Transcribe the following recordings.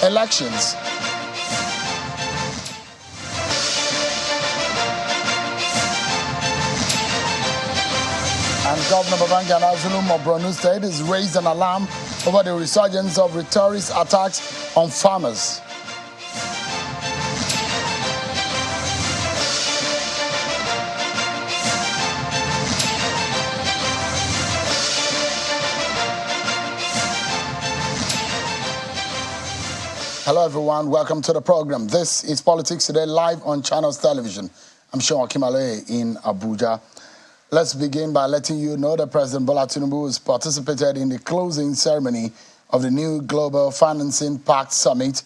elections. And Governor Babangida Zulum of Borno State has raised an alarm over the resurgence of terrorist attacks on farmers. Hello everyone, welcome to the program. This is Politics Today live on Channels Television. I'm Sean Kimale in Abuja. Let's begin by letting you know that President Bola Tinubu has participated in the closing ceremony of the new Global Financing Pact Summit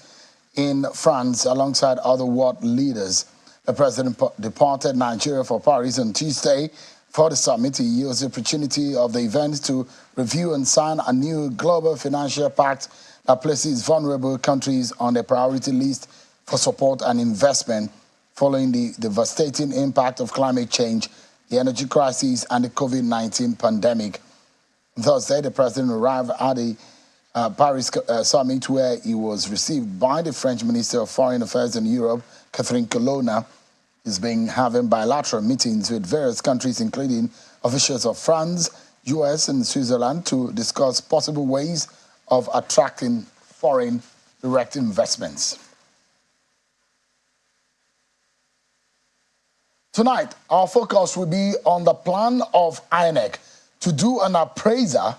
in France alongside other world leaders. The president departed Nigeria for Paris on Tuesday for the summit. He used the opportunity of the event to review and sign a new global financial pact that places vulnerable countries on the priority list for support and investment following the devastating impact of climate change, the energy crisis, and the COVID-19 pandemic. Thursday, the president arrived at the Paris summit, where he was received by the French Minister of Foreign Affairs in Europe, Catherine Colonna. He's been having bilateral meetings with various countries, including officials of France, US, and Switzerland, to discuss possible ways of attracting foreign direct investments. Tonight, our focus will be on the plan of INEC to do an appraisal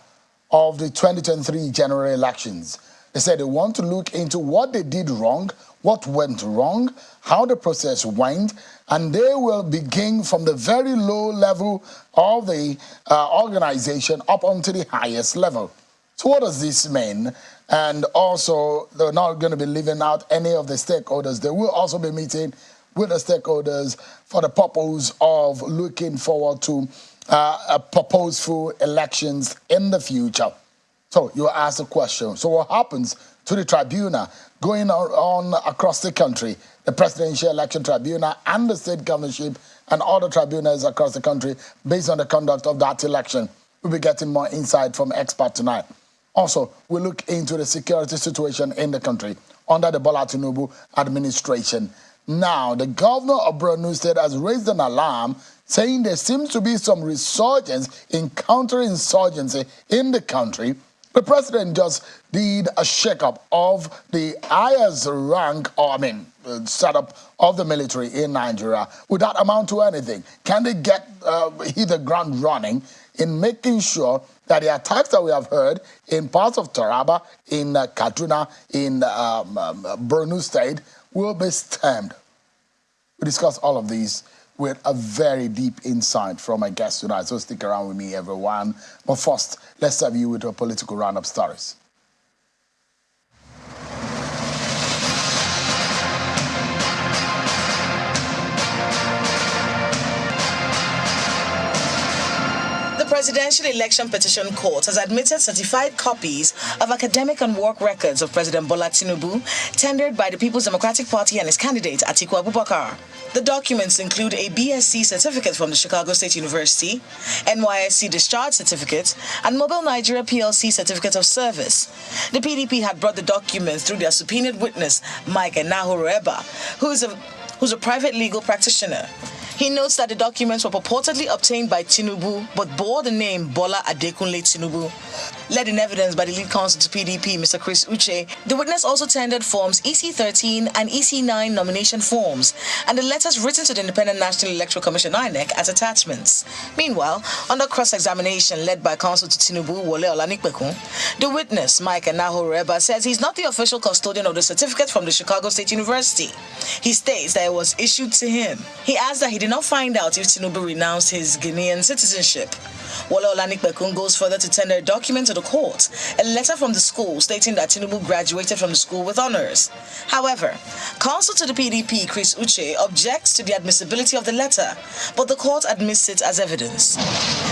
of the 2023 general elections. They said they want to look into what they did wrong, what went wrong, how the process went, and they will begin from the very low level of the organization up onto the highest level. So what does this mean? And also, they're not going to be leaving out any of the stakeholders. They will also be meeting with the stakeholders for the purpose of looking forward to purposeful elections in the future. So you ask the question, so what happens to the tribunal going on across the country, the Presidential Election Tribunal and the state governorship and other tribunals across the country based on the conduct of that election? We'll be getting more insight from experts tonight. Also, we'll look into the security situation in the country under the Bola Tinubu administration. Now, the governor of Borno State has raised an alarm, saying there seems to be some resurgence in counterinsurgency in the country. The president just did a shake-up of the highest rank, setup of the military in Nigeria. Would that amount to anything? Can they hit the ground running in making sure that the attacks that we have heard in parts of Taraba, in Kaduna, in Borno State will be stemmed? We discuss all of these with a very deep insight from my guest tonight. So stick around with me, everyone. But first, let's serve you with a political roundup stories. Presidential Election Petition Court has admitted certified copies of academic and work records of President Bola Tinubu tendered by the People's Democratic Party and his candidate Atiku Abubakar. The documents include a BSc certificate from the Chicago State University, NYSC discharge certificate, and Mobile Nigeria PLC certificate of service. The PDP had brought the documents through their subpoenaed witness, Mike Enahu-Reba, who's a private legal practitioner. He notes that the documents were purportedly obtained by Tinubu, but bore the name Bola Adekunle Tinubu. Led in evidence by the lead counsel to PDP, Mr. Chris Uche, the witness also tendered forms EC13 and EC9 nomination forms, and the letters written to the Independent National Electoral Commission (INEC) as attachments. Meanwhile, under cross-examination led by counsel to Tinubu, Wole Olanipekun, the witness, Mike Enahu-Reba, says he's not the official custodian of the certificate from the Chicago State University. He states that it was issued to him. He adds that he did not find out if Tinubu renounced his Guinean citizenship. Wole Olanipekun goes further to tender a document to the court, a letter from the school stating that Tinubu graduated from the school with honors. However, counsel to the PDP, Chris Uche, objects to the admissibility of the letter, but the court admits it as evidence.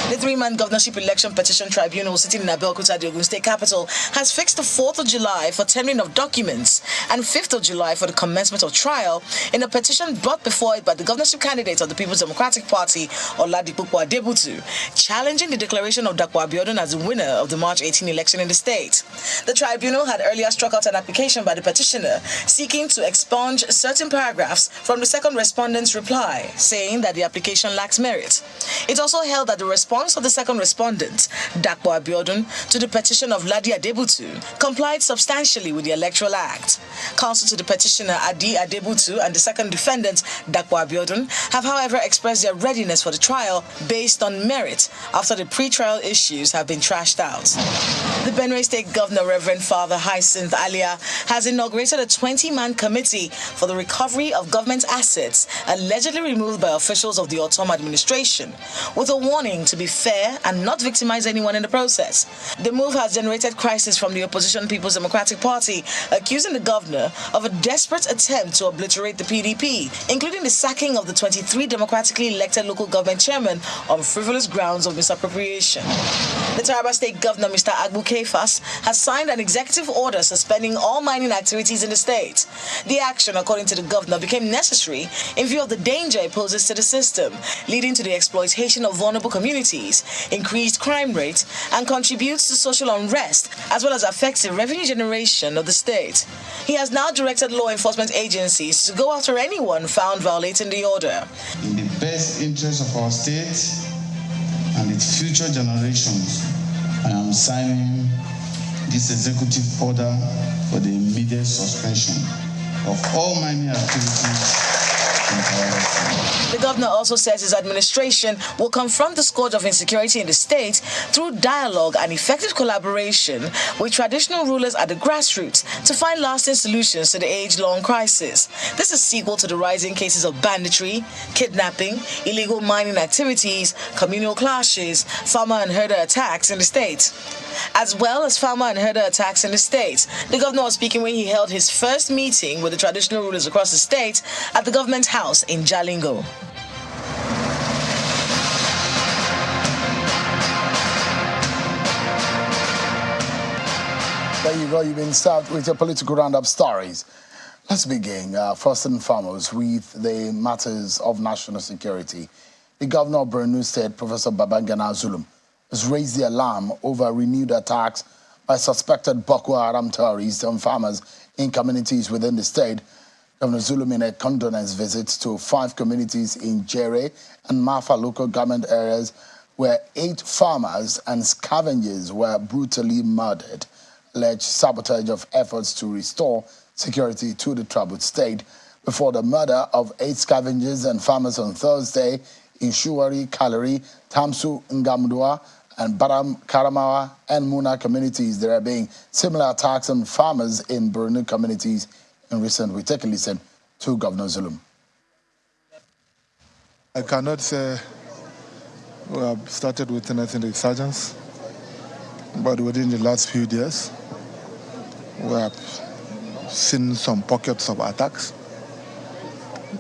The three-man governorship election petition tribunal sitting in Abeokuta, the Ogun State capital, has fixed the 4th of July for tendering of documents and 5th of July for the commencement of trial in a petition brought before it by the governorship candidate of the People's Democratic Party, Oladipupo Adebutu, challenging challenging the declaration of Dakwa Abiodun as the winner of the March 18 election in the state. The tribunal had earlier struck out an application by the petitioner seeking to expunge certain paragraphs from the second respondent's reply, saying that the application lacks merit. It also held that the response of the second respondent, Dakwa Abiodun, to the petition of Ladi Adebutu complied substantially with the Electoral Act. Counsel to the petitioner, Adi Adebutu, and the second defendant, Dakwa Abiodun, have however expressed their readiness for the trial based on merit after the pre-trial issues have been trashed out. The Benue State Governor, Reverend Father Hyacinth Alia, has inaugurated a 20-man committee for the recovery of government assets allegedly removed by officials of the Autumn administration, with a warning to be fair and not victimize anyone in the process. The move has generated crisis from the opposition People's Democratic Party, accusing the governor of a desperate attempt to obliterate the PDP, including the sacking of the 23 democratically elected local government chairmen on frivolous grounds of misappropriation. The Taraba State Governor, Mr. Agbu Kefas, has signed an executive order suspending all mining activities in the state. The action, according to the governor, became necessary in view of the danger it poses to the system, leading to the exploitation of vulnerable communities, increased crime rate, and contributes to social unrest, as well as affects the revenue generation of the state. He has now directed law enforcement agencies to go after anyone found violating the order. In the best interest of our state and its future generations, I am signing this executive order for the immediate suspension of all mining activities. The governor also says his administration will confront the scourge of insecurity in the state through dialogue and effective collaboration with traditional rulers at the grassroots to find lasting solutions to the age-long crisis. This is sequel to the rising cases of banditry, kidnapping, illegal mining activities, communal clashes, farmer and herder attacks in the state. As well as farmer and herder attacks in the state. The governor was speaking when he held his first meeting with the traditional rulers across the state at the government house in Jalingo. There you go. You've been served with your political roundup stories. Let's begin, first and foremost, with the matters of national security. The governor of Borno State, Professor Babangana Zulum, has raised the alarm over renewed attacks by suspected Boko Haram terrorists on farmers in communities within the state. Governor Zulum, in a condolence visit to 5 communities in Jere and Mafa local government areas, where 8 farmers and scavengers were brutally murdered, alleged sabotage of efforts to restore security to the troubled state before the murder of 8 scavengers and farmers on Thursday in Shuwari, Kalari, Tamsu, Ngamdua, and Baram, Karamawa, and Muna communities. There are being similar attacks on farmers in Borno communities in recent weeks. Take a listen to Governor Zulum. I cannot say we have started witnessing the resurgence, but within the last few days, we have seen some pockets of attacks,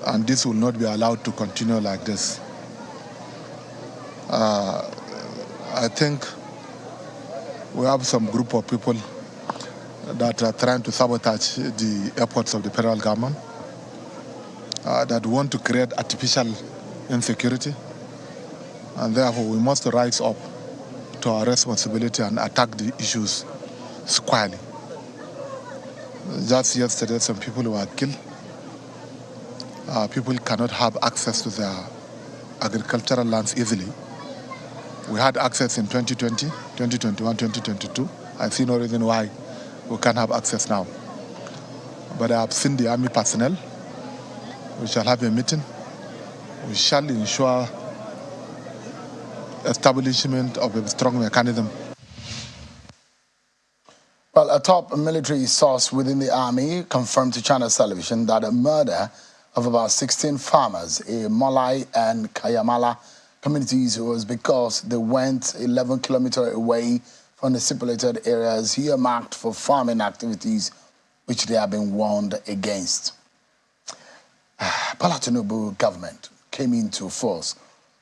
and this will not be allowed to continue like this. I think we have some group of people that are trying to sabotage the efforts of the federal government, that want to create artificial insecurity, and therefore we must rise up to our responsibility and attack the issues squarely. Just yesterday, some people were killed. People cannot have access to their agricultural lands easily. We had access in 2020, 2021, 2022. I see no reason why we can't have access now. But I have seen the army personnel. We shall have a meeting. We shall ensure establishment of a strong mechanism. Well, a top military source within the army confirmed to China's television that a murder of about 16 farmers in Molai and Kayamala communities was because they went 11 kilometers away from the stipulated areas earmarked for farming activities, which they have been warned against. Bola Tinubu government came into force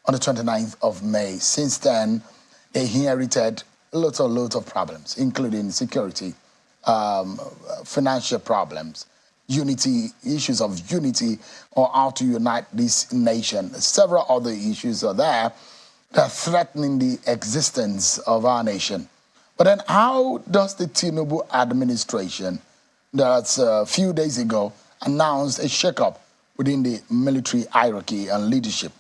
on the 29th of May. Since then, they inherited a lot of problems, including security, financial problems, unity, issues of unity or how to unite this nation. Several other issues are there. that are threatening the existence of our nation. But then how does the Tinubu administration that a few days ago announced a shakeup within the military hierarchy and leadership?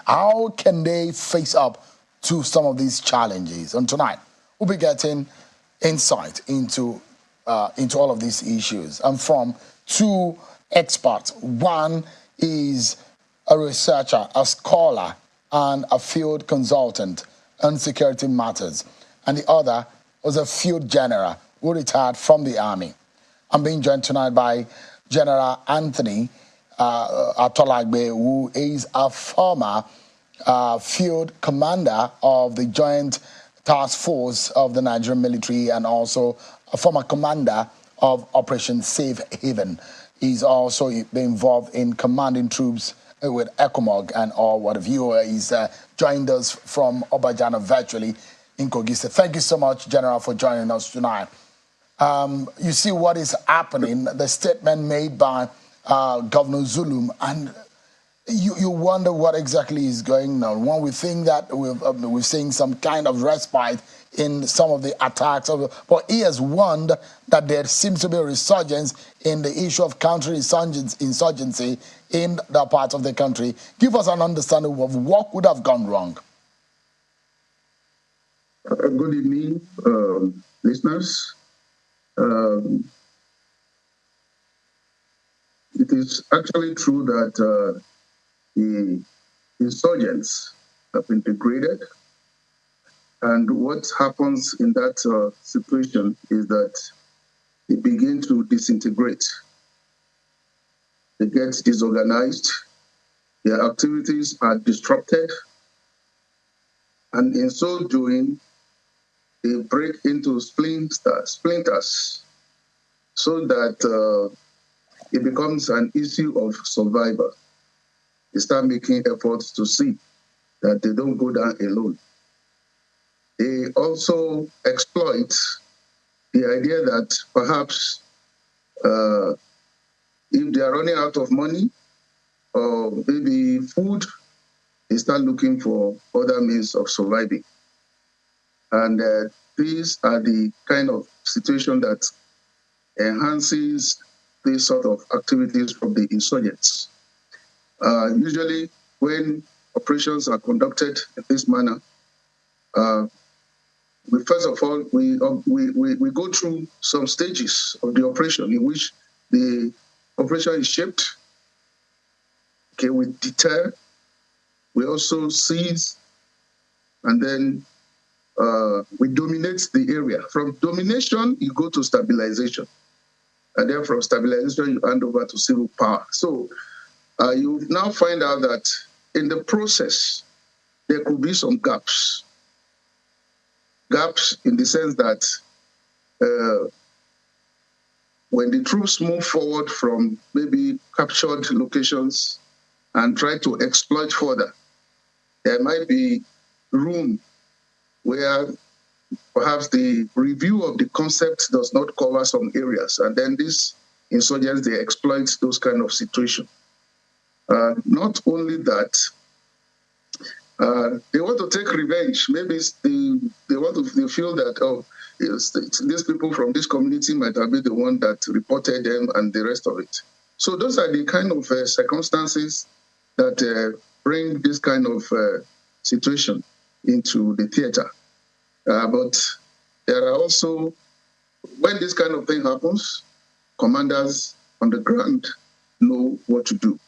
How can they face up to some of these challenges? And tonight, we'll be getting insight into all of these issues. And from two experts. One is a researcher, a scholar, and a field consultant on security matters. And the other was a field general who retired from the army. I'm being joined tonight by General Anthony Atolagbe, who is a former field commander of the Joint Task Force of the Nigerian military and also a former commander of Operation Safe Haven. He's also been involved in commanding troops with ECOMOG and all what have you. He's joined us from Obajana virtually in Kogi State. Thank you so much, General, for joining us tonight. You see what is happening, the statement made by Governor Zulum, and you wonder what exactly is going on. When we think that we're seeing some kind of respite in some of the attacks, but he has warned that there seems to be a resurgence in the issue of counter-insurgency in that part of the country. Give us an understanding of what would have gone wrong. Good evening, listeners. It is actually true that the insurgents have been degraded. And what happens in that situation is that they begin to disintegrate. They get disorganized, their activities are disrupted, and in so doing, they break into splinters so that it becomes an issue of survival. They start making efforts to see that they don't go down alone. They also exploit the idea that perhaps if they are running out of money or maybe food, they start looking for other means of surviving. And these are the kind of situation that enhances these sort of activities from the insurgents. Usually when operations are conducted in this manner, first of all, we go through some stages of the operation in which the operation is shaped. Okay, we deter, we also seize, and then we dominate the area. From domination, you go to stabilization. And then from stabilization, you hand over to civil power. So you now find out that in the process, there could be some gaps. Gaps in the sense that when the troops move forward from maybe captured locations and try to exploit further, there might be room where perhaps the review of the concept does not cover some areas. And then these insurgents, they exploit those kind of situations. Not only that, they want to take revenge. Maybe they feel that, these people from this community might have been the one that reported them and the rest of it. So those are the kind of circumstances that bring this kind of situation into the theater. But there are also, when this kind of thing happens, commanders on the ground know what to do.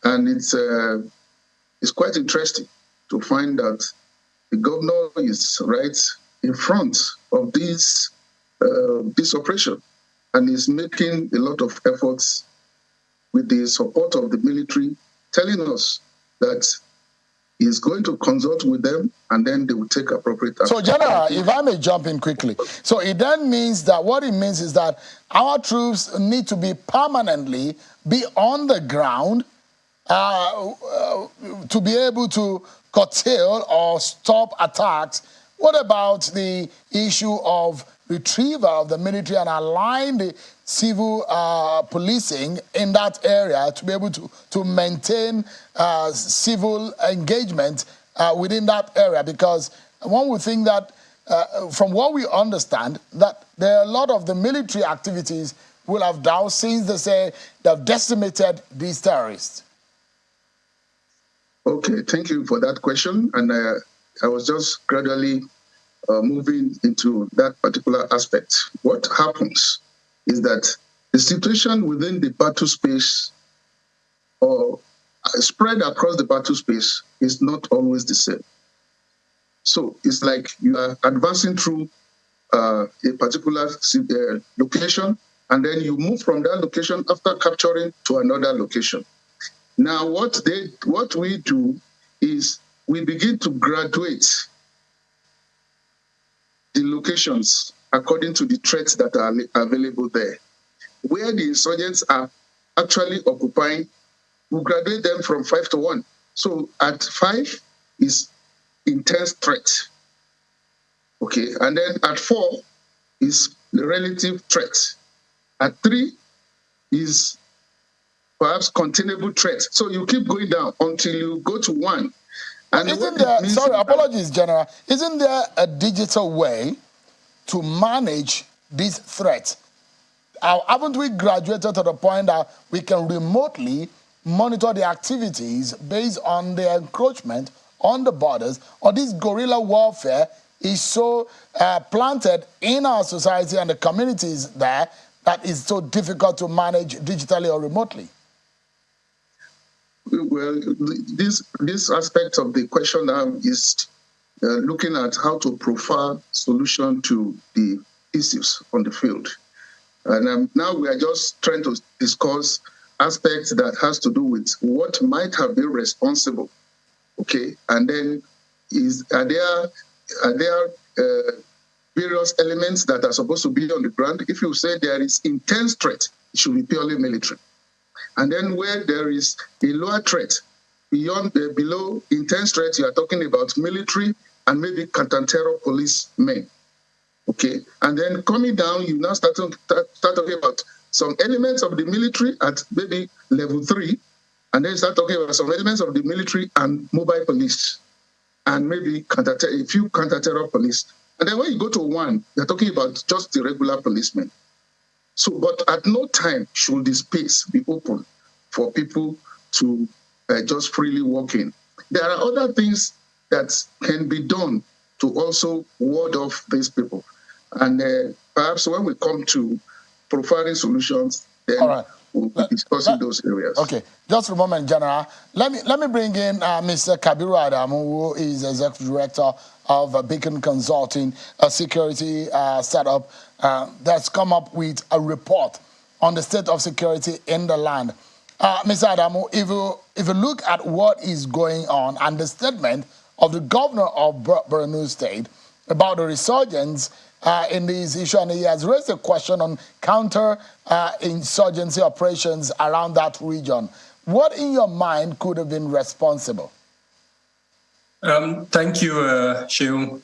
And it's quite interesting to find that the governor is right in front of this operation and is making a lot of efforts with the support of the military, telling us that he is going to consult with them and then they will take appropriate action. So, General, if I may jump in quickly. So it then means that what it means is that our troops need to be permanently on the ground to be able to curtail or stop attacks. What about the issue of retrieval of the military and align the civil policing in that area to be able to maintain civil engagement within that area? Because one would think that, from what we understand, that there are a lot of the military activities will have down since they say they've decimated these terrorists. Okay, thank you for that question. And I was just gradually moving into that particular aspect. What happens is that the situation within the battle space or spread across the battle space is not always the same. So it's like you are advancing through a particular location, and then you move from that location after capturing to another location. Now, what we do is we begin to graduate the locations according to the threats that are available there. Where the insurgents are actually occupying, we graduate them from 5 to 1. So at 5 is intense threat. Okay, and then at 4 is the relative threat. At 3 is perhaps containable threat. So you keep going down until you go to 1. And isn't there, sorry, apologies, General. Isn't there a digital way to manage these threats? Haven't we graduated to the point that we can remotely monitor the activities based on the encroachment on the borders, or this guerrilla warfare is so planted in our society and the communities there that is so difficult to manage digitally or remotely? Well, this aspect of the question now is looking at how to profile solution to the issues on the field. And now we are just trying to discuss aspects that has to do with what might have been responsible. Okay, and then are there various elements that are supposed to be on the ground? If you say there is intense threat, it should be purely military. And then where there is a lower threat, below intense threat, you are talking about military and maybe counter-terror policemen. Okay, and then coming down, you now start talking about some elements of the military at maybe level 3, and then start talking about some elements of the military and mobile police, and maybe a few counter-terror police. And then when you go to 1, you're talking about just the regular policemen. So, but at no time should the space be open for people to just freely walk in. There are other things that can be done to also ward off these people. And perhaps when we come to profiling solutions, then we'll be discussing those areas. Okay, just for a moment, General. Let me bring in Mr. Kabiru Adamu, who is Executive Director of Beacon Consulting, a security setup that's come up with a report on the state of security in the land. Mr. Adamu, if you look at what is going on and the statement of the governor of Borno State about the resurgence in this issue, and he has raised a question on counter-insurgency operations around that region. What, in your mind, could have been responsible? Thank you, Sheung.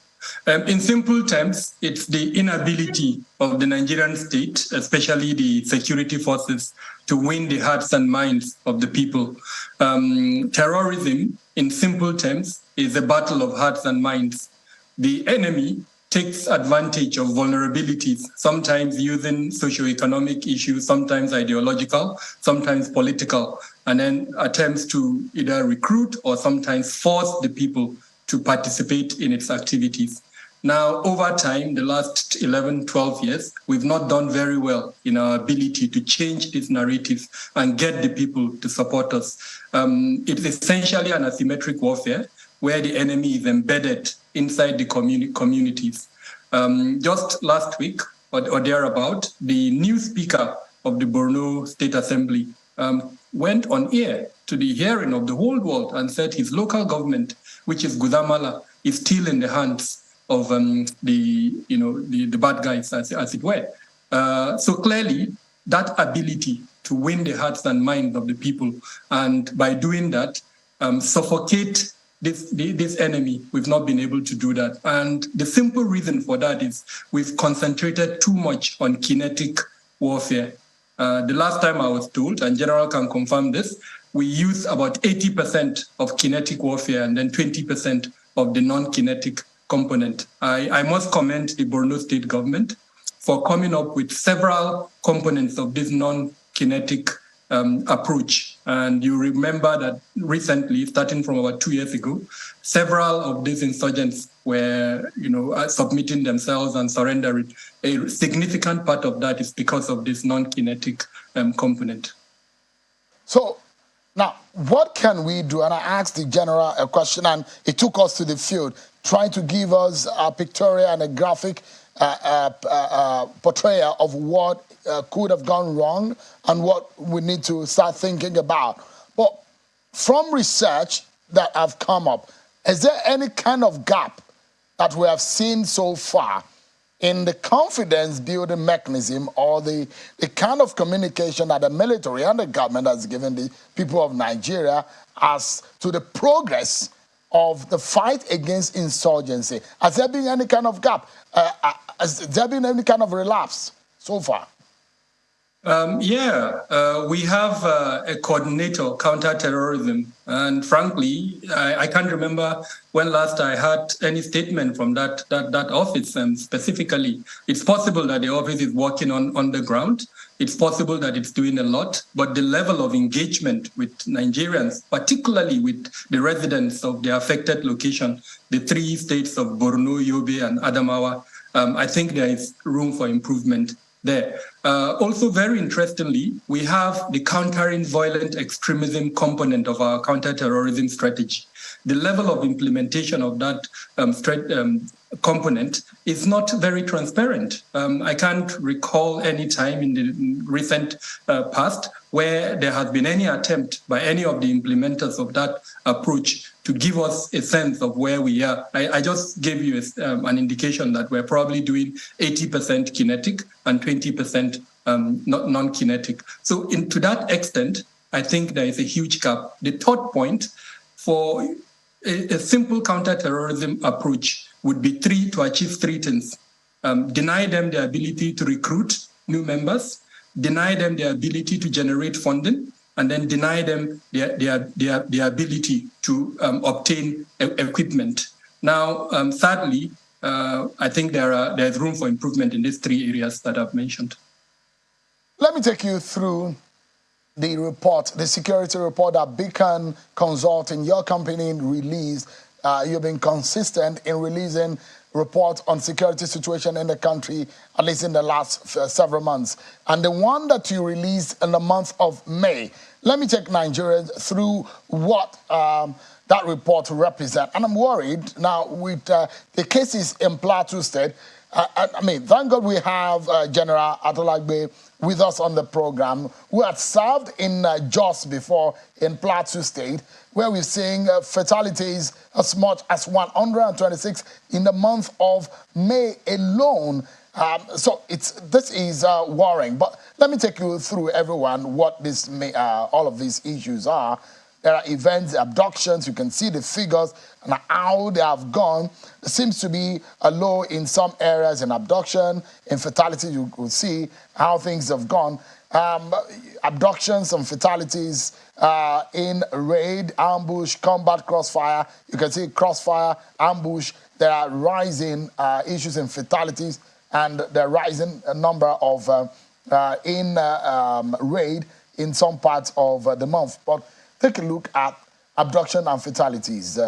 In simple terms, it's the inability of the Nigerian state, especially the security forces, to win the hearts and minds of the people. Terrorism, in simple terms, is a battle of hearts and minds. The enemy takes advantage of vulnerabilities, sometimes using socioeconomic issues, sometimes ideological, sometimes political, and then attempts to either recruit or sometimes force the people to participate in its activities. Now, over time, the last 11, 12 years, we've not done very well in our ability to change these narratives and get the people to support us. It's essentially an asymmetric warfare where the enemy is embedded inside the communities. Just last week or thereabout, the new speaker of the Borno State Assembly went on air to the hearing of the whole world and said his local government, which is Gudamala, is still in the hands of the bad guys, as it were. So clearly, that ability to win the hearts and minds of the people, and by doing that, suffocate this enemy, we've not been able to do that. And the simple reason for that is we've concentrated too much on kinetic warfare. The last time I was told, and General can confirm this, we use about 80% of kinetic warfare and then 20% of the non-kinetic component. I must commend the Borno state government for coming up with several components of this non-kinetic approach. And you remember that recently, starting from about 2 years ago, several of these insurgents were, submitting themselves and surrendering. A significant part of that is because of this non-kinetic component. So now, what can we do? And I asked the general a question, and he took us to the field, trying to give us a pictorial and a graphic portrayal of what could have gone wrong and what we need to start thinking about. But from research that have come up, is there any kind of gap that we have seen so far in the confidence building mechanism or the kind of communication that the military and the government has given the people of Nigeria as to the progress of the fight against insurgency? Has there been any kind of gap? Has there been any kind of relapse so far? We have a coordinator, counter-terrorism, and frankly, I can't remember when last I heard any statement from that office specifically. It's possible that the office is working on the ground. It's possible that it's doing a lot, but the level of engagement with Nigerians, particularly with the residents of the affected location, the 3 states of Borno, Yobe, and Adamawa, I think there is room for improvement there. Also, very interestingly, we have the countering violent extremism component of our counter-terrorism strategy. The level of implementation of that component is not very transparent. I can't recall any time in the recent past where there has been any attempt by any of the implementers of that approach to give us a sense of where we are. I just gave you an indication that we're probably doing 80% kinetic and 20% non-kinetic. So to that extent, I think there is a huge gap. The third point for a simple counter-terrorism approach would be to achieve 3 things. Deny them the ability to recruit new members, deny them the ability to generate funding, and then deny them the ability to obtain equipment. Now, sadly, I think there's room for improvement in these 3 areas that I've mentioned. Let me take you through the report, the security report that Beacon Consulting, your company, released. You've been consistent in releasing reports on security situation in the country, at least in the last several months. And the one that you released in the month of May, let me take Nigerians through what that report represents. And I'm worried now with the cases in Plateau State. I mean, thank God we have General Atolagbe with us on the program, who had served in Jos before in Plateau State, where we're seeing fatalities as much as 126 in the month of May alone. So this is worrying. But let me take you through, everyone, what all of these issues are. There are events, abductions. You can see the figures and how they have gone. There seems to be a low in some areas in abduction. In fatality, you could see how things have gone. Abductions and fatalities in raid, ambush, combat, crossfire. You can see crossfire, ambush. There are rising issues in fatalities, and there are rising number of in raid in some parts of the month. But take a look at abduction and fatalities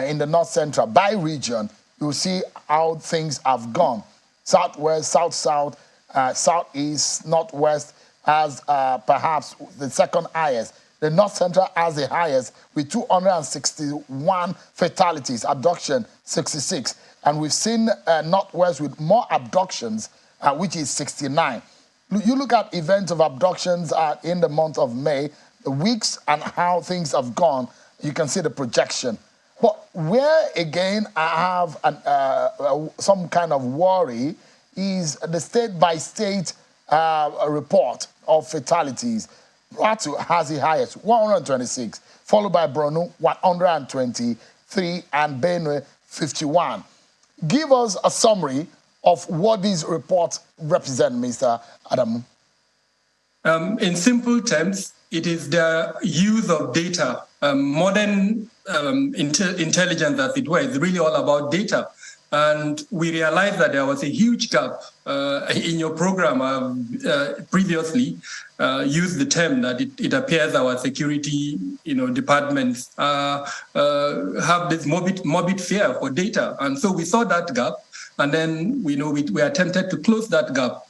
in the North Central. By region, you'll see how things have gone. Southwest, South-South, Southeast, Northwest has perhaps the second highest. The North Central has the highest with 261 fatalities, abduction 66. And we've seen Northwest with more abductions, which is 69. You look at events of abductions in the month of May, the weeks and how things have gone, you can see the projection. But where, again, I have some kind of worry is the state-by-state report of fatalities. Plateau has the highest, 126, followed by Borno, 123, and Benue, 51. Give us a summary of what these reports represent, Mr. Adamu. In simple terms, it is the use of data. Modern intelligence, as it were, is really all about data. And we realized that there was a huge gap in your program. Previously used the term that it appears our security, departments have this morbid fear for data, and so we saw that gap, and then we attempted to close that gap.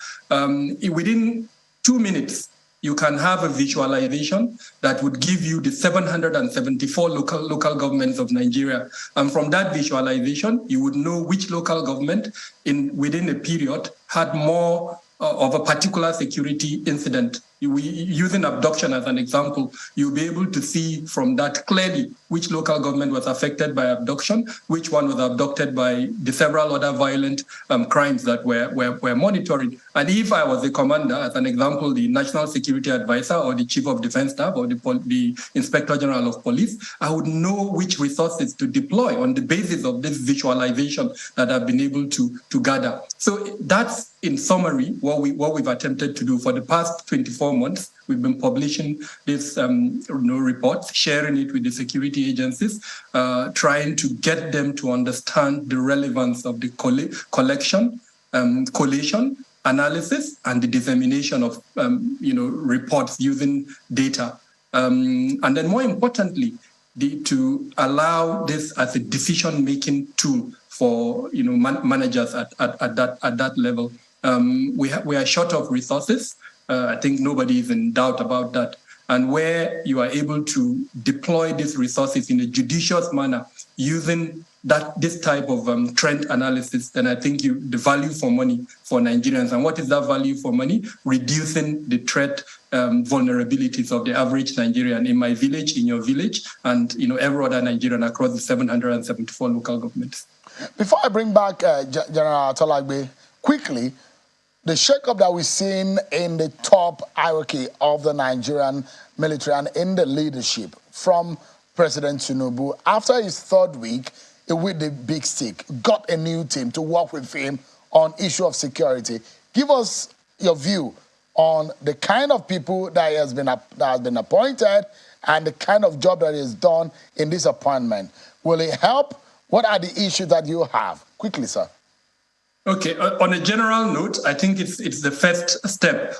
Within 2 minutes, you can have a visualization that would give you the 774 local governments of Nigeria. And from that visualization, you would know which local government within a period had more of a particular security incident. Using abduction as an example, you'll be able to see from that clearly which local government was affected by abduction, which one was abducted by the several other violent crimes that we're monitoring. And if I was the commander, as an example, the National Security Advisor or the Chief of Defense Staff or the Inspector General of Police, I would know which resources to deploy on the basis of this visualization that I've been able to gather. So that's, in summary, what we've attempted to do for the past 24 months. We've been publishing this reports, sharing it with the security agencies, trying to get them to understand the relevance of the collection, collation, analysis, and the dissemination of reports using data. And then more importantly, to allow this as a decision-making tool for managers at that level. We are short of resources. I think nobody is in doubt about that. And where you are able to deploy these resources in a judicious manner using this type of trend analysis, then I think the value for money for Nigerians. And what is that value for money? Reducing the threat vulnerabilities of the average Nigerian in my village, in your village, and every other Nigerian across the 774 local governments. Before I bring back General Atolagbe, quickly, the shakeup that we've seen in the top hierarchy of the Nigerian military and in the leadership from President Tinubu, after his third week with the big stick, got a new team to work with him on issue of security. Give us your view on the kind of people that has been appointed and the kind of job that is done in this appointment. Will it help? What are the issues that you have? Quickly, sir. Okay, on a general note, I think it's the first step.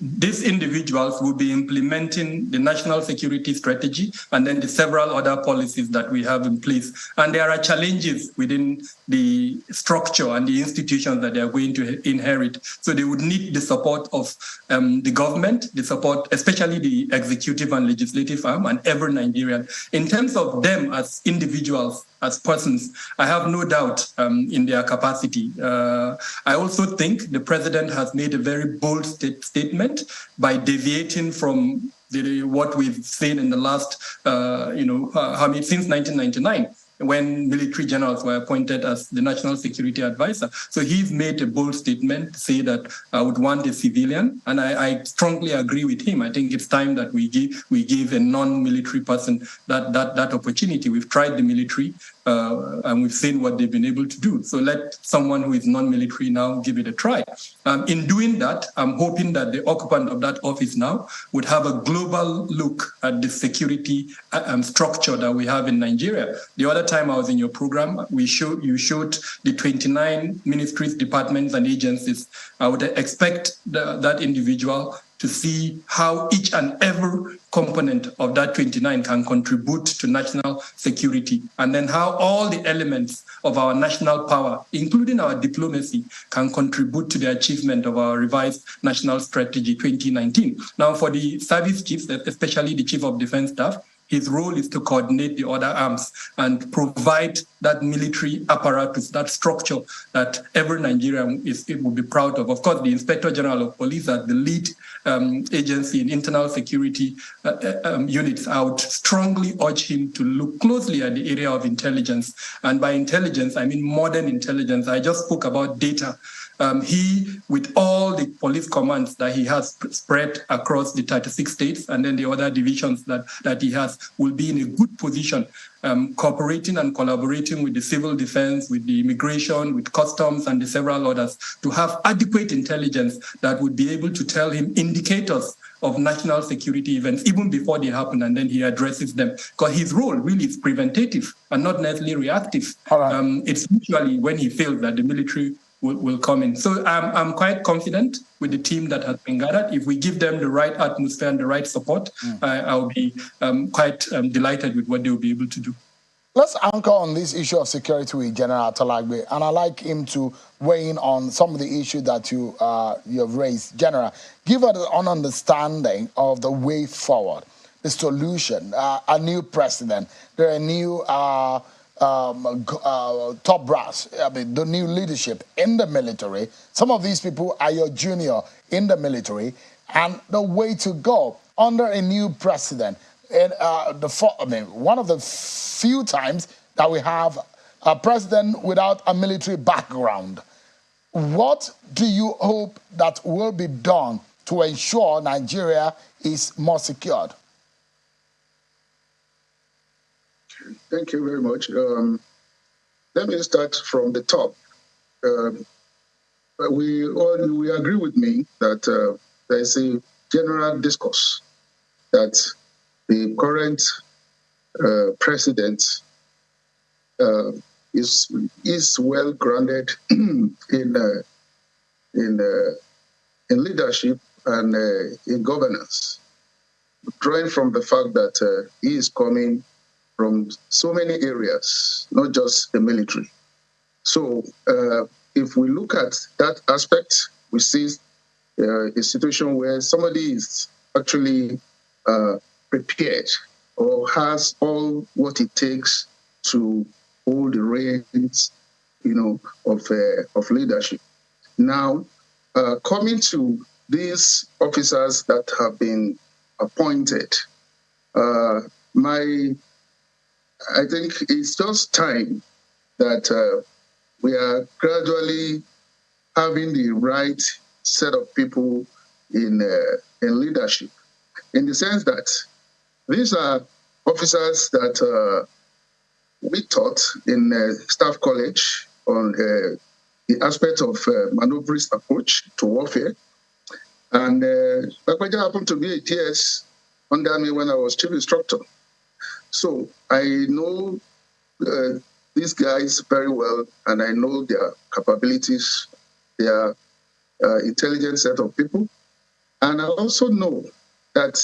These individuals will be implementing the national security strategy and then the several other policies that we have in place. And there are challenges within the structure and the institutions that they are going to inherit. So they would need the support of the government, the support, especially the executive and legislative arm, and every Nigerian. In terms of them as individuals, as persons, I have no doubt in their capacity. I also think the president has made a very bold statement by deviating from what we've seen in the last, since 1999. When military generals were appointed as the National Security Advisor. So he's made a bold statement to say that I would want a civilian, and I strongly agree with him. I think it's time that we give a non-military person that opportunity. We've tried the military, and we've seen what they've been able to do. So let someone who is non-military now give it a try. In doing that, I'm hoping that the occupant of that office now would have a global look at the security structure that we have in Nigeria. The other time I was in your program, you showed the 29 ministries, departments, and agencies. I would expect that individual to see how each and every component of that 29 can contribute to national security, and then how all the elements of our national power, including our diplomacy, can contribute to the achievement of our revised National Strategy 2019. Now, for the service chiefs, especially the Chief of Defense Staff, his role is to coordinate the other arms and provide that military apparatus, that structure that every Nigerian will be proud of. Of course, the Inspector General of Police as the lead agency in internal security units, I would strongly urge him to look closely at the area of intelligence. And by intelligence, I mean modern intelligence. I just spoke about data. he, with all the police commands that he has spread across the 36 states and then the other divisions that he has, will be in a good position, cooperating and collaborating with the civil defense, with the immigration, with customs, and the several others, to have adequate intelligence that would be able to tell him indicators of national security events even before they happen, and then he addresses them. Because his role really is preventative and not necessarily reactive. Right. It's usually when he feels that the military will come in. So I'm quite confident with the team that has been gathered. If we give them the right atmosphere and the right support, I'll be quite delighted with what they will be able to do. Let's anchor on this issue of security with General Atalagbe, and I'd like him to weigh in on some of the issues that you have raised. General, give us an understanding of the way forward, the solution, a new president, there are a new top brass, the new leadership in the military. Some of these people are your junior in the military, and the way to go under a new president. And one of the few times that we have a president without a military background. What do you hope that will be done to ensure Nigeria is more secured? Thank you very much. Let me start from the top. We agree with me that there is a general discourse that the current president is well grounded in leadership and in governance, drawing from the fact that he is coming from so many areas, not just the military. So if we look at that aspect, we see a situation where somebody is actually prepared or has all what it takes to hold the reins, of leadership. Now, coming to these officers that have been appointed, I think it's just time that we are gradually having the right set of people in leadership, in the sense that these are officers that we taught in Staff College on the aspect of maneuverist approach to warfare. And Lakwaja happened to be a TS under me when I was chief instructor. So I know these guys very well, and I know their capabilities, their intelligent set of people. And I also know that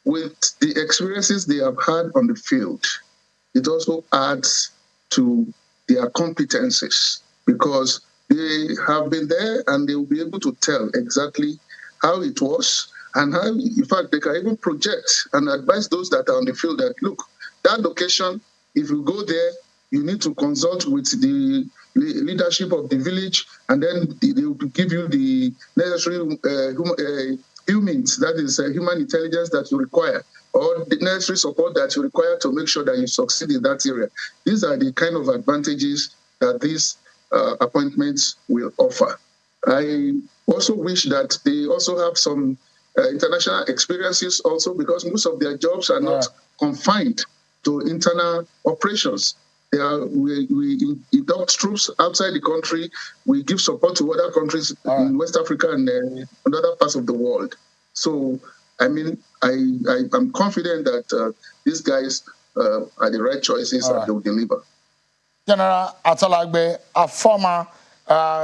with the experiences they have had on the field, it also adds to their competencies, because they have been there and they will be able to tell exactly how it was, and how, in fact, they can even project and advise those that are on the field that, look, that location, if you go there, you need to consult with the leadership of the village, and then they will give you the necessary humans, that is human intelligence that you require, or the necessary support that you require to make sure that you succeed in that area. These are the kind of advantages that these appointments will offer. I also wish that they also have some international experiences also, because most of their jobs are not confined to internal operations. We induct troops outside the country. We give support to other countries in West Africa and other parts of the world. So, I mean, I'm confident that these guys are the right choices and they will deliver. General Atalagbe, a former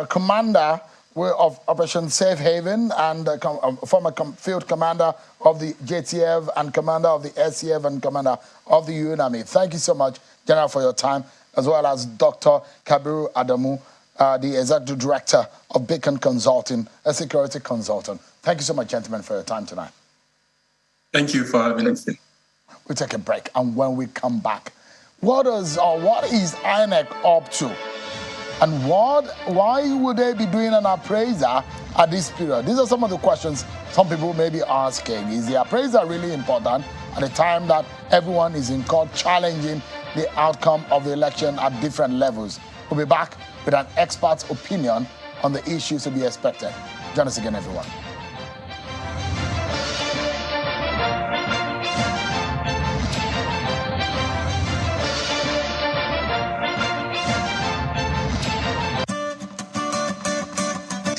commander of Operation Safe Haven and former field commander of the JTF and commander of the SCF and commander of the UNAMI. Thank you so much, General, for your time, as well as Dr. Kabiru Adamu, the Executive Director of Beacon Consulting, a security consultant. Thank you so much, gentlemen, for your time tonight. Thank you for having us. We'll take a break, and when we come back, what is INEC up to? And why would they be doing an appraiser at this period? These are some of the questions some people may be asking. Is the appraiser really important at a time that everyone is in court challenging the outcome of the election at different levels? We'll be back with an expert's opinion on the issues to be expected. Join us again, everyone.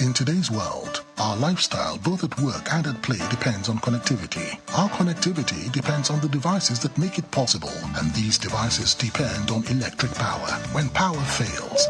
In today's world, our lifestyle, both at work and at play, depends on connectivity. Our connectivity depends on the devices that make it possible, and these devices depend on electric power. When power fails,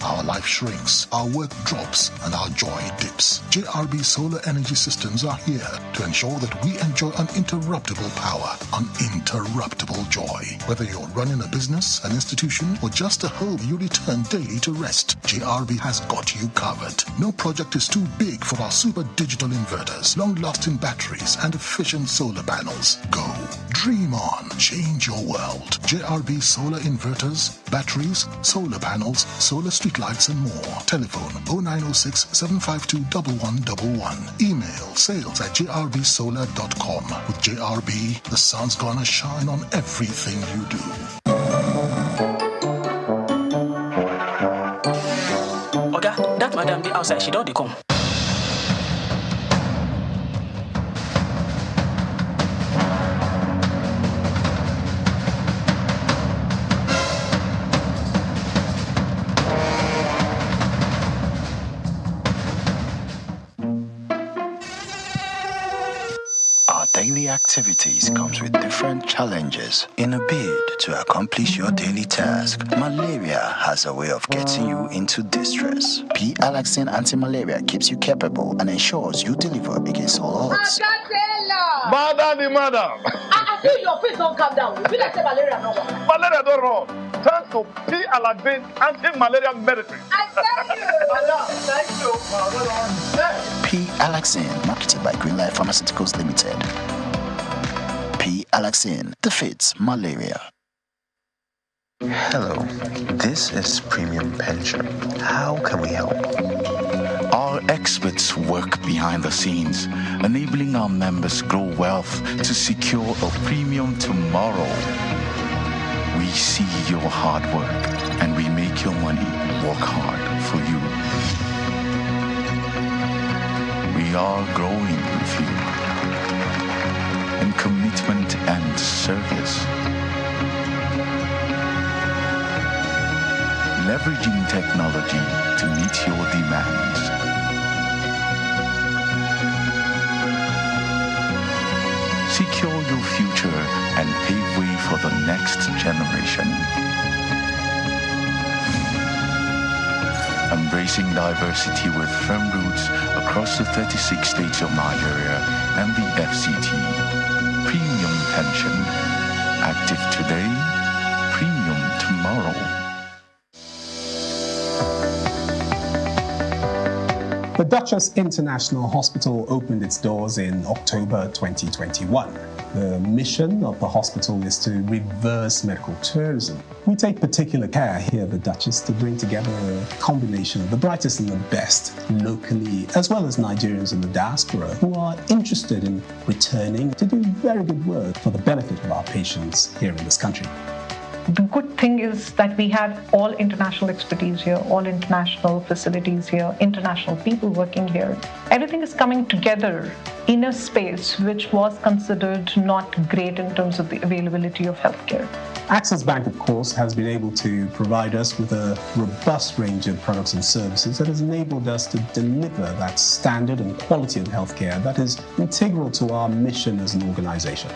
our life shrinks, our work drops, and our joy dips. JRB Solar Energy Systems are here to ensure that we enjoy uninterruptible power, uninterruptible joy. Whether you're running a business, an institution, or just a home you return daily to rest, JRB has got you covered. No project is too big for our super digital inverters, long-lasting batteries, and efficient solar panels. Go, dream on, change your world. JRB Solar Inverters, batteries, solar panels, solar street lights and more. Telephone 0906 752 1111. Email sales@jrbsolar.com. With JRB, the sun's gonna shine on everything you do. Oga, that madam be outside, she don't come. Daily activities comes with different challenges. In a bid to accomplish your daily task, malaria has a way of getting you into distress. P-Alaxin anti-malaria keeps you capable and ensures you deliver against all odds. Madam! I feel your face don't calm down. You feel like malaria no more. Malaria don't run. Turn to P-Alaxin anti-malaria medicine. I tell you. Thank you. P-Alaxin, marketed by Greenlight Pharmaceuticals Limited. P-Alaxin defeats malaria. Hello, this is Premium Pension. How can we help? Our experts work behind the scenes, enabling our members grow wealth to secure a premium tomorrow. We see your hard work and we make your money work hard for you. We are growing with you in commitment and service. Leveraging technology to meet your demands. Secure your future and pave way for the next generation. Embracing diversity with firm roots across the 36 states of Nigeria and the FCT. Premium Pension. Active today, premium tomorrow. The Duchess International Hospital opened its doors in October 2021. The mission of the hospital is to reverse medical tourism. We take particular care here at the Duchess to bring together a combination of the brightest and the best locally, as well as Nigerians in the diaspora who are interested in returning to do very good work for the benefit of our patients here in this country. The good thing is that we have all international expertise here, all international facilities here, international people working here. Everything is coming together in a space which was considered not great in terms of the availability of healthcare. Access Bank, of course, has been able to provide us with a robust range of products and services that has enabled us to deliver that standard and quality of healthcare that is integral to our mission as an organization.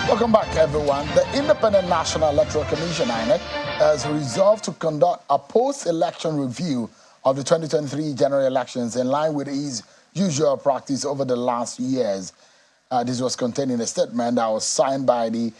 Welcome back, everyone. The Independent National Electoral Commission, INEC, has resolved to conduct a post-election review of the 2023 general elections in line with its usual practice over the last years. This was contained in a statement that was signed by the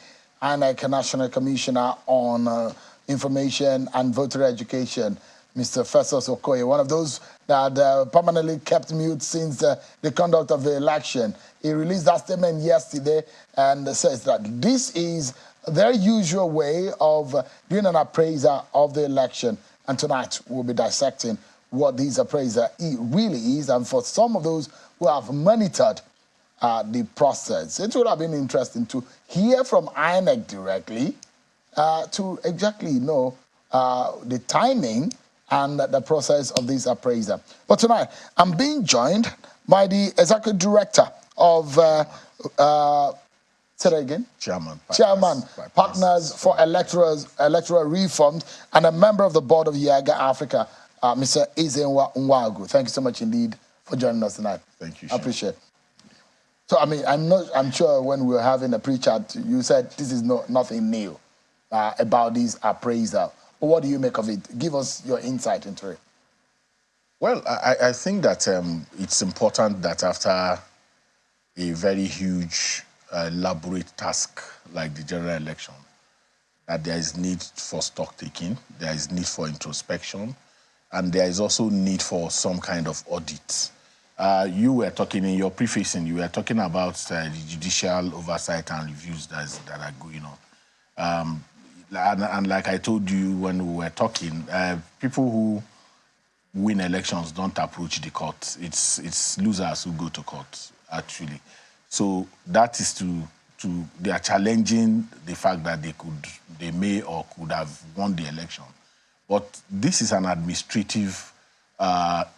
INEC National Commissioner on Information and Voter Education, Mr. Festus Okoye, one of those that permanently kept mute since the conduct of the election. He released that statement yesterday and says that this is their usual way of doing an appraisal of the election. And tonight we'll be dissecting what these appraisal really is, and for some of those who have monitored the process, it would have been interesting to hear from INEC directly to exactly know the timing and the process of this appraisal. But tonight, I'm being joined by the Executive Director of, say that again? Chairman, Partners for Electoral Reforms, and a member of the board of YAGA Africa, Mr. Ezenwa Nwagu. Thank you so much indeed for joining us tonight. Thank you. I appreciate it. So, I mean, I'm sure when we were having a pre-chat, you said this is nothing new about this appraisal. But what do you make of it? Give us your insight into it. Well, I think that it's important that after a very huge, elaborate task like the general election, that there is need for stock taking, there is need for introspection, and there is also need for some kind of audit. You were talking in your prefacing, you were talking about the judicial oversight and reviews that are going on. And like I told you when we were talking, people who win elections don't approach the court. It's losers who go to court, actually. So that is they are challenging the fact that they may or could have won the election. But this is an administrative,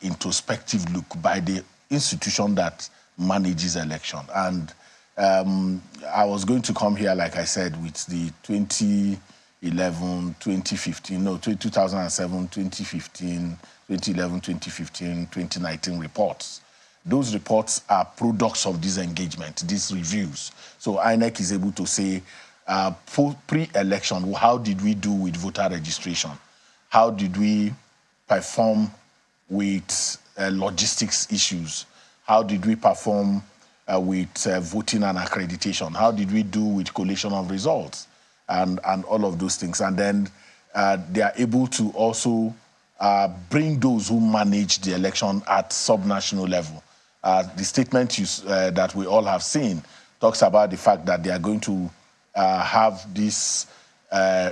introspective look by the institution that manages election. And I was going to come here, like I said, with the 2011, 2015, no, 2007, 2015, 2011, 2015, 2019 reports. Those reports are products of this engagement, these reviews. So INEC is able to say, pre-election, how did we do with voter registration? How did we perform with logistics issues? How did we perform with voting and accreditation? How did we do with collation of results? And all of those things. And then they are able to also bring those who manage the election at subnational level. The statement that we all have seen talks about the fact that they are going to have this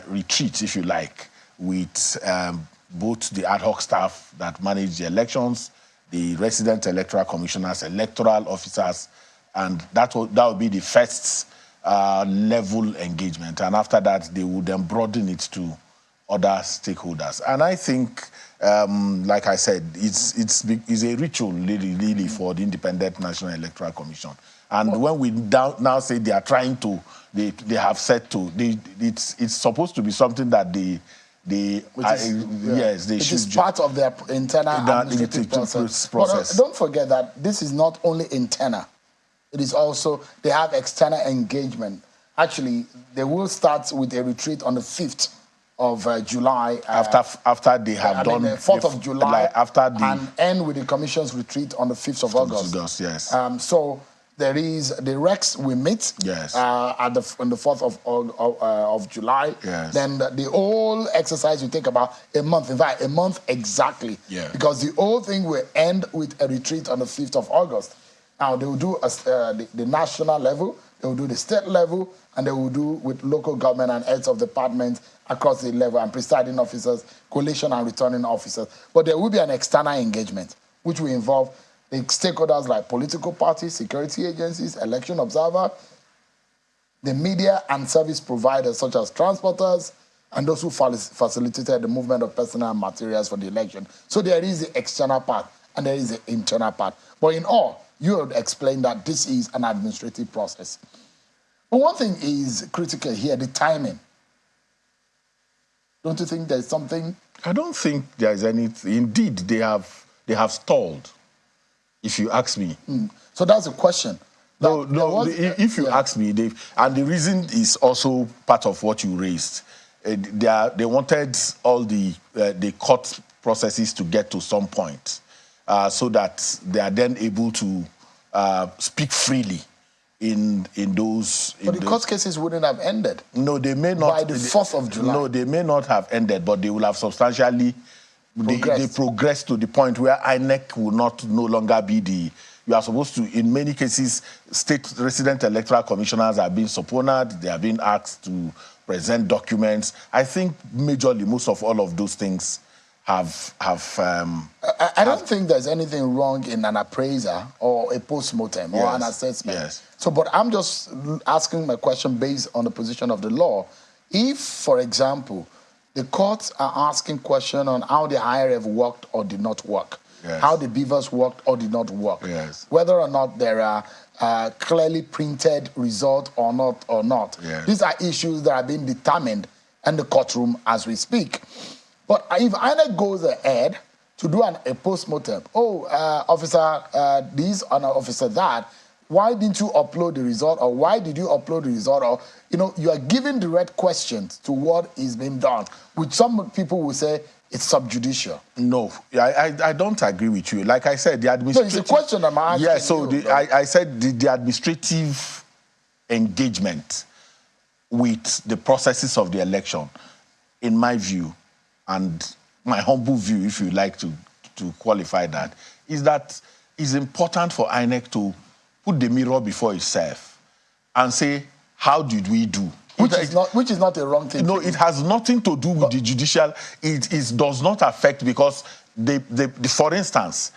retreat, if you like, with both the ad hoc staff that manage the elections, the resident electoral commissioners, electoral officers, and that will be the first level engagement. And after that, they will then broaden it to other stakeholders. And I think, like I said, it's a ritual really for the Independent National Electoral Commission. And when we now say they are trying to, they have said to, it's supposed to be something that yes, they should. It is part of their internal administrative process. But don't forget that this is not only internal. It is also, they have external engagement. Actually, they will start with a retreat on the 5th of July. After they have done the 4th of July, and end with the Commission's retreat on the 5th of August. Yes. So there is the Rex we meet on the 4th of July. Yes. Then the whole exercise will take about a month. In fact, a month exactly. Yeah. Because the whole thing will end with a retreat on the 5th of August. Now, they will do the national level, they will do the state level, and they will do with local government and heads of departments across the level and presiding officers, coalition and returning officers. But there will be an external engagement, which will involve the stakeholders like political parties, security agencies, election observer, the media and service providers such as transporters, and those who facilitated the movement of personnel and materials for the election. So there is the external part and there is the internal part. But in all, you would explain that this is an administrative process. But one thing is critical here, the timing. Don't you think there's something? I don't think there's anything. Indeed, they have stalled, if you ask me. So that's a question. If you ask me, and the reason is also part of what you raised. They wanted all the court processes to get to some point. So that they are then able to speak freely in those. But the court cases wouldn't have ended. No, they may not. By the 4th of July. No, they may not have ended, but they will have substantially. They progress to the point where INEC will no longer be You are supposed to, in many cases, state resident electoral commissioners are being subpoenaed. They are being asked to present documents. I think majorly most of all of those things have. I don't think there's anything wrong in an appraiser or a post-mortem or an assessment. Yes. So, but I'm just asking my question based on the position of the law. If, for example, the courts are asking questions on how the IRF worked or did not work, how the beavers worked or did not work, whether or not there are clearly printed results or not. These are issues that are being determined in the courtroom as we speak. But if INEC goes ahead to do a post-mortem, officer this or officer that, why didn't you upload the result, or why did you upload the result, or you are giving direct questions to what is being done, which some people will say it's subjudicial. No, I don't agree with you. Like I said, the administrative... No, it's a question I'm asking. Yeah, so I said the administrative engagement with the processes of the election, in my view, and my humble view, if you like to qualify that, is that it's important for INEC to put the mirror before itself and say, how did we do? Which is not a wrong thing. No, it has nothing to do with the judicial. It does not affect, because for instance,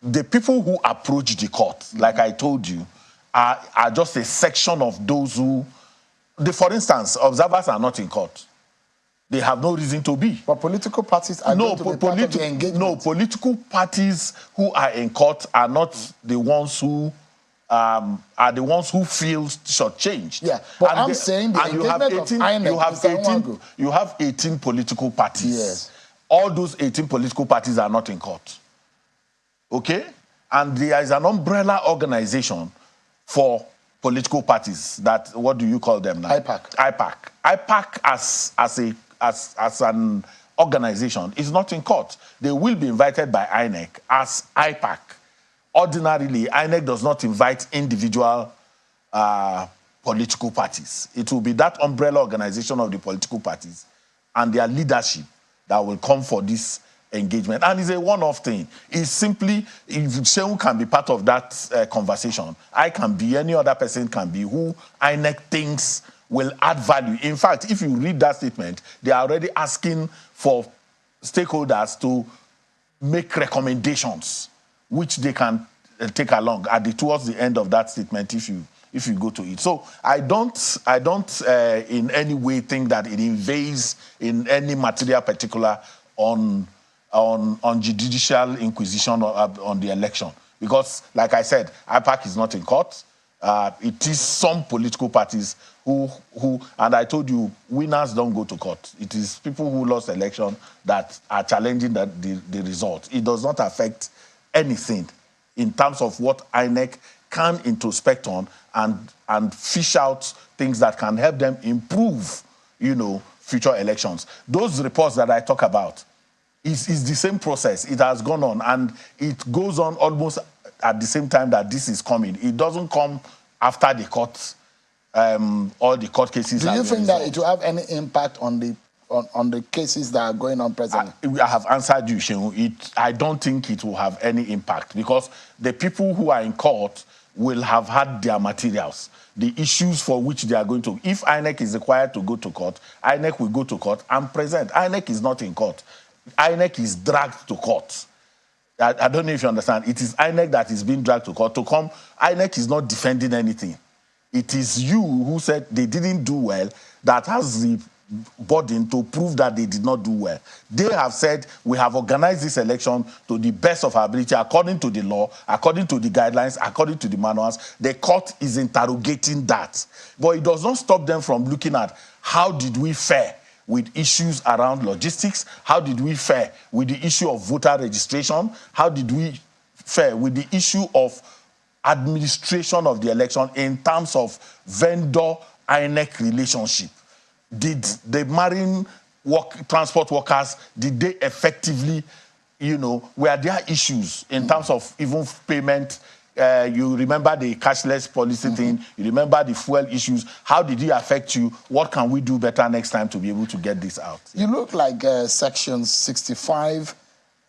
the people who approach the court, like I told you, are just a section of those who, for instance, observers are not in court. They have no reason to be. But political parties are going to be part of the engagement. No, political parties who are in court are not the ones who feel shortchanged. Yeah, but I'm saying the engagement of INEC you have 18 political parties. Yes. All those 18 political parties are not in court. Okay? And there is an umbrella organization for political parties that, what do you call them now? IPAC. IPAC as an organization is not in court. They will be invited by INEC as IPAC. Ordinarily, INEC does not invite individual political parties. It will be that umbrella organization of the political parties and their leadership that will come for this engagement. And it's a one-off thing. It's simply, if Shehu can be part of that conversation, I can be, any other person can be, who INEC thinks will add value. In fact, if you read that statement, they are already asking for stakeholders to make recommendations which they can take along towards the end of that statement if you go to it. So I don't in any way think that it invades in any material particular on judicial inquisition on the election. Because, like I said, IPAC is not in court. It is some political parties who, and I told you, winners don't go to court. It is people who lost election that are challenging the result. It does not affect anything in terms of what INEC can introspect on and fish out things that can help them improve, future elections. Those reports that I talk about is the same process. It has gone on, and it goes on almost at the same time that this is coming. It doesn't come after the court, all the court cases. Do you think that it will have any impact on the cases that are going on presently? I have answered you, Shehu. I don't think it will have any impact, because the people who are in court will have had their materials, the issues for which they are going to. If INEC is required to go to court, INEC will go to court and present. INEC is not in court. INEC is dragged to court. I don't know if you understand. It is INEC that is being dragged to court to come. INEC is not defending anything. It is you who said they didn't do well that has the burden to prove that they did not do well. They have said, we have organized this election to the best of our ability, according to the law, according to the guidelines, according to the manuals. The court is interrogating that. But it does not stop them from looking at how did we fare with issues around logistics, how did we fare with the issue of voter registration, how did we fare with the issue of administration of the election in terms of vendor-INEC relationship. Did the marine transport workers, did they effectively, were there issues in terms of even payment? You remember the cashless policy thing, you remember the fuel issues. How did it affect you? What can we do better next time to be able to get this out? You look like Section 65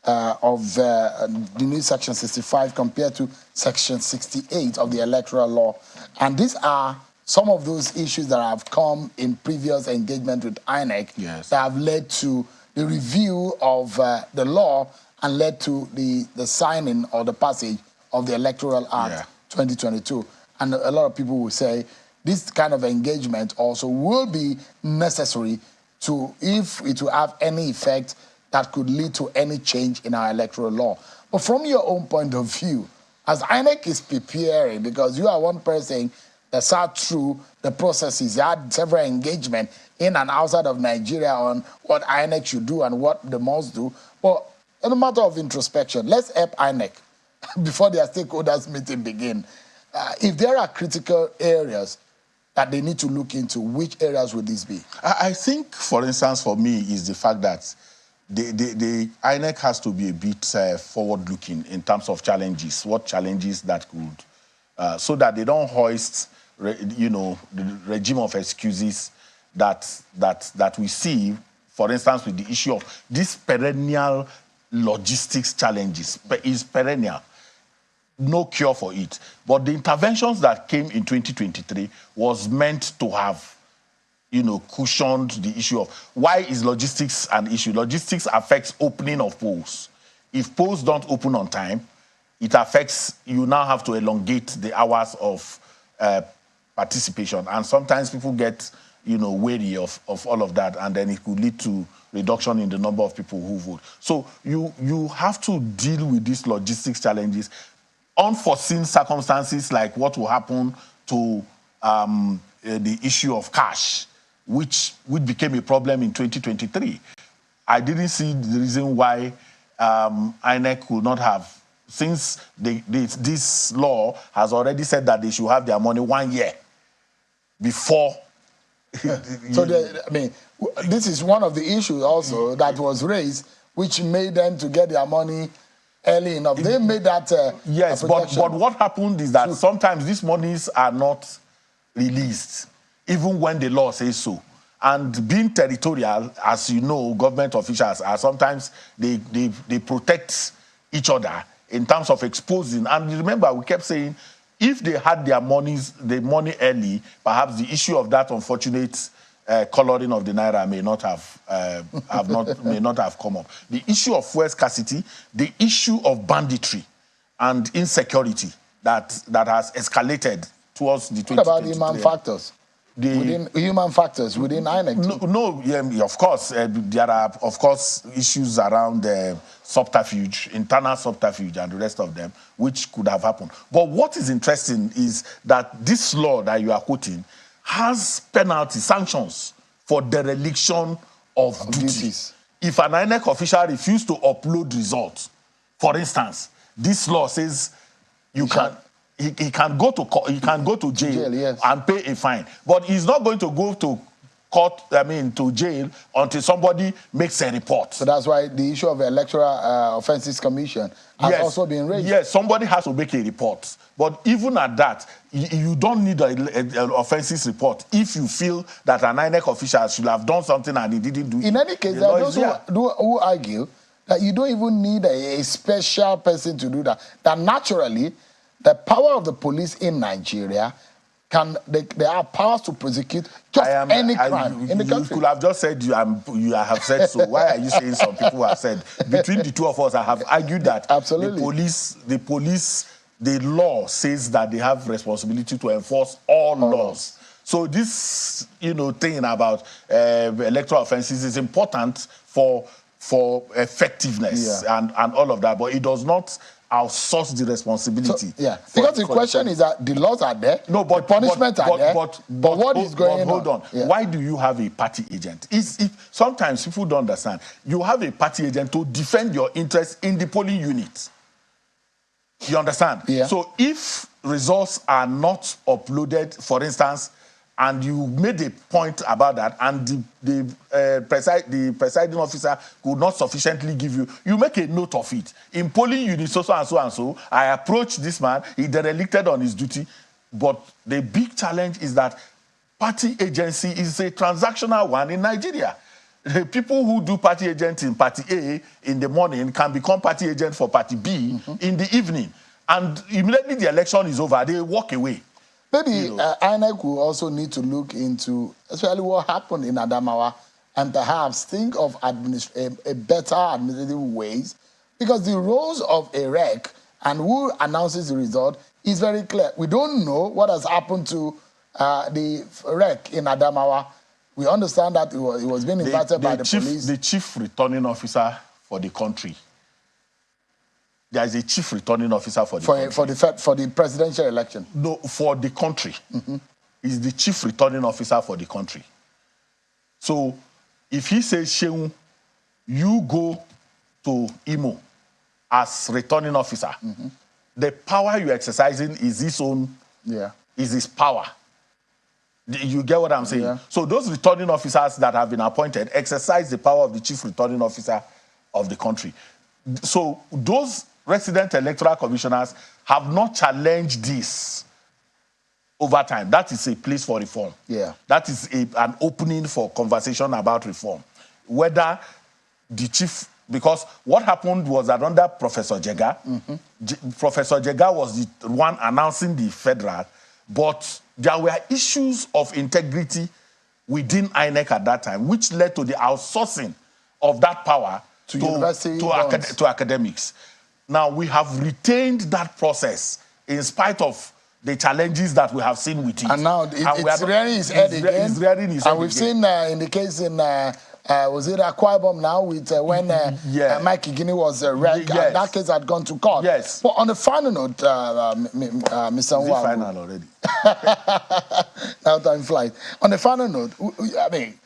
of the new Section 65 compared to Section 68 of the electoral law. And these are some of those issues that have come in previous engagement with INEC that have led to the review of the law and led to the signing or the passage of the Electoral Act 2022. And a lot of people will say this kind of engagement also will be necessary to, if it will have any effect that could lead to any change in our electoral law. But from your own point of view, as INEC is preparing, because you are one person that sat through the processes, you had several engagement in and outside of Nigeria on what INEC should do and what they must do. But in a matter of introspection, let's help INEC before their stakeholders meeting begin. If there are critical areas that they need to look into, which areas would these be? I think, for instance, for me, is the fact that the INEC has to be a bit forward-looking in terms of challenges, what challenges that could, so that they don't hoist, the regime of excuses that we see, for instance, with the issue of this perennial logistics challenges. Is perennial. No cure for it. But the interventions that came in 2023 was meant to have, cushioned the issue of why is logistics an issue. Logistics affects opening of polls. If polls don't open on time, it affects, you now have to elongate the hours of participation. And sometimes people get, wary of all of that, and then it could lead to reduction in the number of people who vote. So you have to deal with these logistics challenges. Unforeseen circumstances like what will happen to the issue of cash, which became a problem in 2023. I didn't see the reason why INEC could not have, since this law has already said that they should have their money 1 year before. So, this is one of the issues also that was raised, which made them to get their money early enough. They made that yes, but what happened is that sometimes these monies are not released, even when the law says so. And being territorial, as you know, government officials are sometimes, they protect each other in terms of exposing. And remember, we kept saying, if they had the money early, perhaps the issue of that unfortunate coloring of the naira may not have come up. The issue of fuel scarcity, the issue of banditry and insecurity that has escalated towards the 2023. What about human factors? Human factors within INEC? No, of course, there are, of course, issues around subterfuge, internal subterfuge and the rest of them, which could have happened. But what is interesting is that this law that you are quoting has penalty sanctions for dereliction of duties. If an INEC official refuses to upload results, for instance, this law says he can go to jail and pay a fine, but he's not going to go to court, to jail until somebody makes a report. So that's why the issue of the Electoral Offences Commission has also been raised. Yes, somebody has to make a report. But even at that, you don't need an offences report if you feel that an INEC official should have done something and he didn't do it. In any case, there are those who argue that you don't even need a special person to do that. That naturally, the power of the police in Nigeria, they have powers to prosecute just any crime in the country. You could have just said you have said so. Why are you saying some people have said? Between the two of us, I have argued that the law says that they have responsibility to enforce all laws. So this, thing about electoral offences is important for effectiveness and all of that, but it does not outsource the responsibility. So, because the question is that the laws are there, the punishments are there, but what is going on? Hold on. Yeah. Why do you have a party agent? Sometimes people don't understand. You have a party agent to defend your interests in the polling unit. You understand? Yeah. So if results are not uploaded, for instance, and you made a point about that, and the presiding officer could not sufficiently give you make a note of it. In polling unit, so and so, I approached this man, he derelicted on his duty. But the big challenge is that party agency is a transactional one in Nigeria. People who do party agent in Party A in the morning can become party agent for Party B in the evening. And immediately the election is over, they walk away. Maybe INEC will also need to look into, especially what happened in Adamawa, and perhaps think of a better administrative ways, because the roles of a REC and who announces the result is very clear. We don't know what has happened to the REC in Adamawa. We understand that it was being invited by the police. The chief returning officer for the country. There is a chief returning officer for the country. For the presidential election. No, for the country. Is the chief returning officer for the country. So if he says, Sheung, you go to Imo as returning officer, the power you're exercising is his own, is his power. You get what I'm saying? Yeah. So those returning officers that have been appointed exercise the power of the chief returning officer of the country. So those resident electoral commissioners have not challenged this over time. That is a place for reform. Yeah. That is an opening for conversation about reform. Whether the chief, because what happened was that under Professor Jega, Professor Jega was the one announcing the federal, but there were issues of integrity within INEC at that time, which led to the outsourcing of that power to academics. Now, we have retained that process in spite of the challenges that we have seen with it. And now it's rearing its head again. And we've seen in the case in, was it Akwa Ibom now, with when Mike Igini was REC, and that case had gone to court. Yes. But on the final note, Mr. Nwagu. Final already. Now time flies. On the final note, I mean,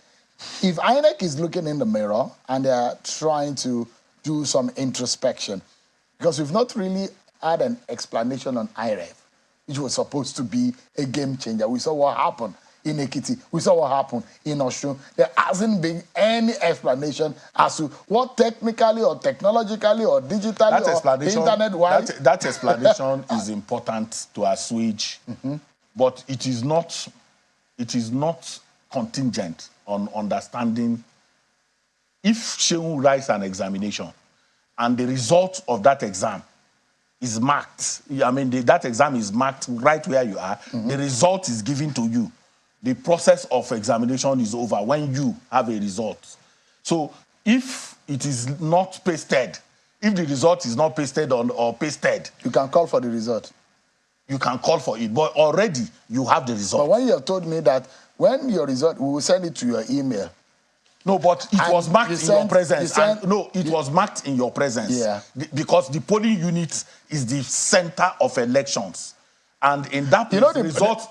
if INEC is looking in the mirror and they're trying to do some introspection, because we've not really had an explanation on IREF, which was supposed to be a game changer. We saw what happened in Ekiti. We saw what happened in Osun. There hasn't been any explanation as to what technically or technologically or digitally or internet-wise. That explanation is important to assuage, but it is not contingent on understanding. If Shehu writes an examination and the result of that exam is marked, I mean, that exam is marked right where you are, the result is given to you. The process of examination is over when you have a result. So if it is not pasted, if the result is not pasted or pasted, you can call for the result. You can call for it, but already you have the result. But when you have told me that when your result, we will send it to your email. No, but it was marked in your presence. No, it was marked in your presence. Yeah. Because the polling unit is the center of elections. And in that place, results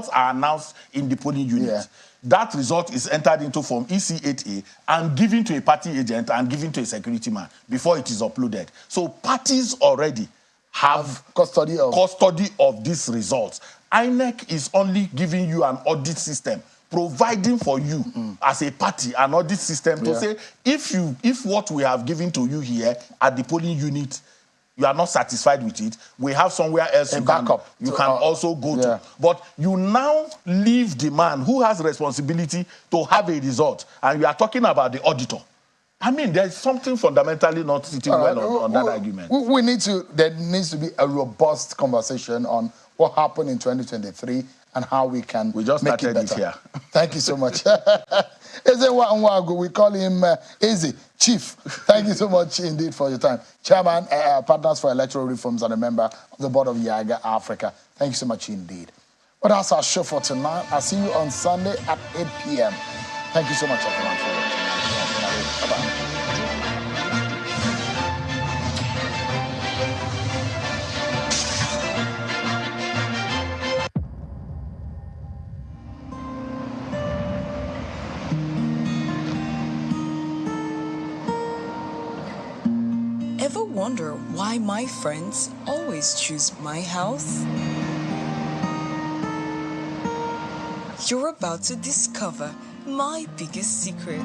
are announced in the polling unit. Yeah. That result is entered into Form EC8A and given to a party agent and given to a security man before it is uploaded. So parties already have custody of these results. INEC is only giving you an audit system, providing for you as a party an audit system to say, if what we have given to you here at the polling unit, you are not satisfied with it, we have somewhere else you can also go to. But you now leave the man who has responsibility to have a result, and you are talking about the auditor. I mean, there's something fundamentally not sitting on that argument. There needs to be a robust conversation on what happened in 2023 and how we can make it better. Here. Thank you so much. Eze Nwagu, we call him Eze, Chief. Thank you so much indeed for your time. Chairman, Partners for Electoral Reforms and a member of the board of Yaga Africa. Thank you so much indeed. Well, that's our show for tonight. I'll see you on Sunday at 8 p.m. Thank you so much, everyone, for watching. Bye-bye. Ever wonder why my friends always choose my house? You're about to discover my biggest secret.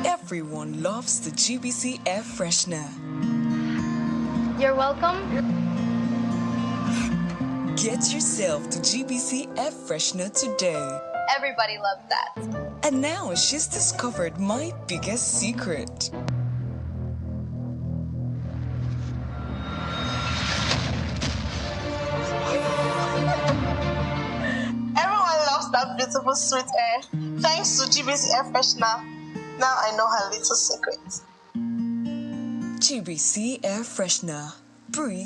Everyone loves the GBC air freshener. You're welcome. Get yourself the GBC air freshener today. Everybody loves that. And now she's discovered my biggest secret. Everyone loves that beautiful sweet air. Thanks to GBC Air Freshener, now I know her little secret. GBC Air Freshener. Breathe